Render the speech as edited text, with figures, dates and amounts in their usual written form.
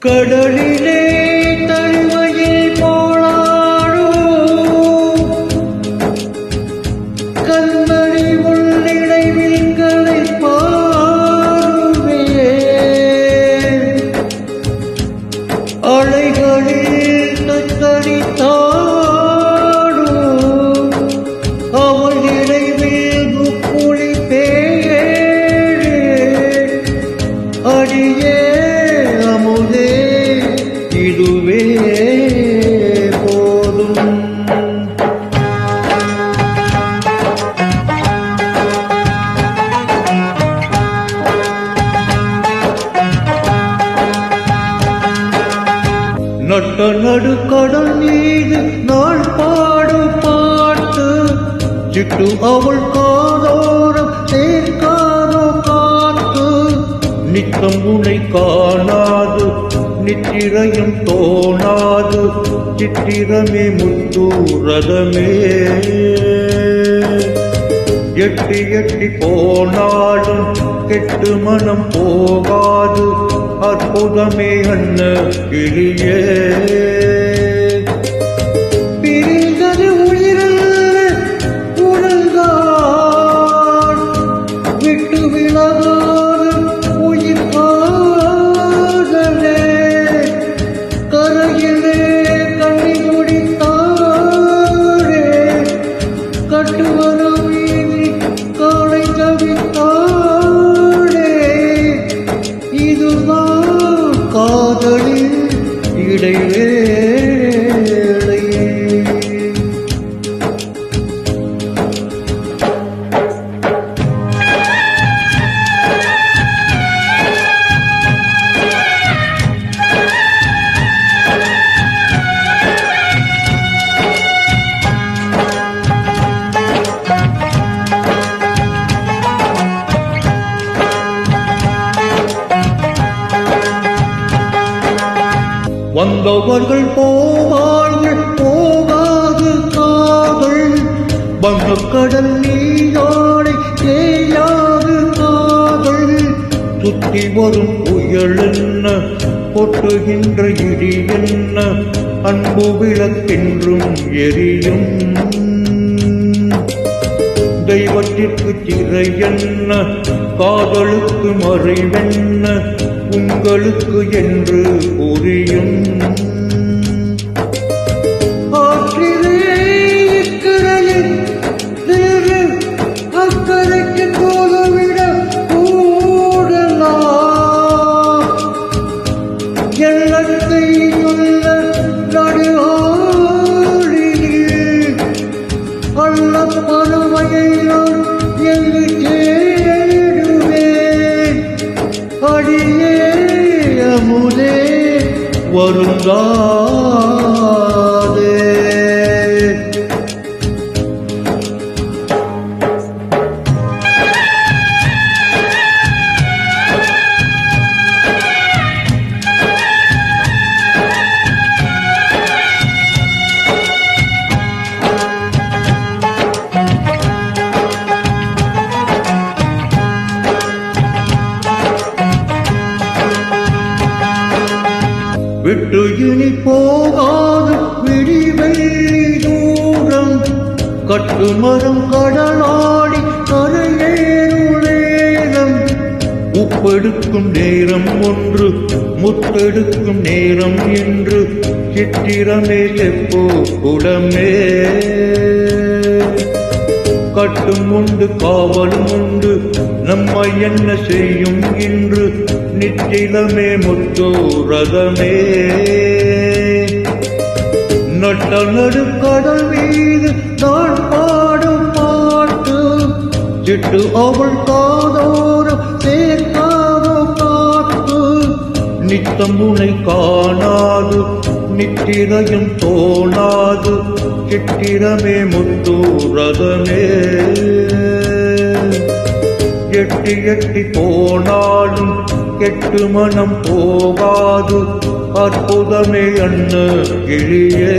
கடலிலே தனிமையில் போராடும் கண்மணி உள்ளிடைவில்களை பாருவே அலைகளில் தத்தளித்தாடும் அவள் இடைவில் முப்புளி பேழே அடியே அமுதே இதுவே போதும். நட்ட நடுக்கடல் மீது நாள் பாடு பாட்டு சிட்டு அவள் காதோரம் சேர்க்காதோ காத்து நித்தம் உனை காணாது நித்திரையும் தோணாது சித்திரமே முத்தூரதமே எட்டி எட்டி போனாலும் கெட்டு மனம் போகாது அற்புதமே அன்ன கிளியே பிரிந்தது உயிரல்ல உணர்ந்தான் விட்டு விலகாது உயிர் காதலே கரையிலே கண்ணி முடித்தாரே கட்டுவனம் மீறி காலை தவித்தாரே இதுதான் காதலின் இடைவேளை. வந்தவர்கள் போவார்கள் போகாது காதல் வங்கக்கடல் நீயோடை தேயாது காதல் சுற்றி வரும் புயல் என்ன கொட்டுகின்ற இடி என்ன அன்பு விளக்கென்றும் எரியும் தெய்வத்திற்கு திரை என்ன காதலுக்கு மறைவென்ன உங்களுக்கு என்று புரியும் அக்கறைக்கு போதுவிட கூடலாம் எண்ணத்தை சொல்ல நடுஆடில் அல்ல பறவையை நான் எங்கு தேடுவேன் அடியே அமுதே வருந்தாதே. விட்டு இனி போகாது விடிவெள்ளி தூரம் கட்டுமரம் கடலாடி கரையேறும் உப்பெடுக்கும் நேரம் ஒன்று முத்தெடுக்கும் நேரம் என்று சித்திரமே செப்போ குடமே கட்டும் உண்டு காவலும் உண்டு நம்மை என்ன செய்யும் இன்று நித்திலமே முத்தோ ரதமே நட்ட நடுக்கடல் மீது நான் பாடும் பாட்டு சிட்டு அவள் காதோரம் சேர்க்காதோ காத்து நித்தம் உனை காணாது நித்திரையும் தோணாது சித்திரமே முத்தூரதமே எட்டி எட்டி போனாலும் கெட்டு மனம் போகாது அற்புதமே அன்ன கிளியே.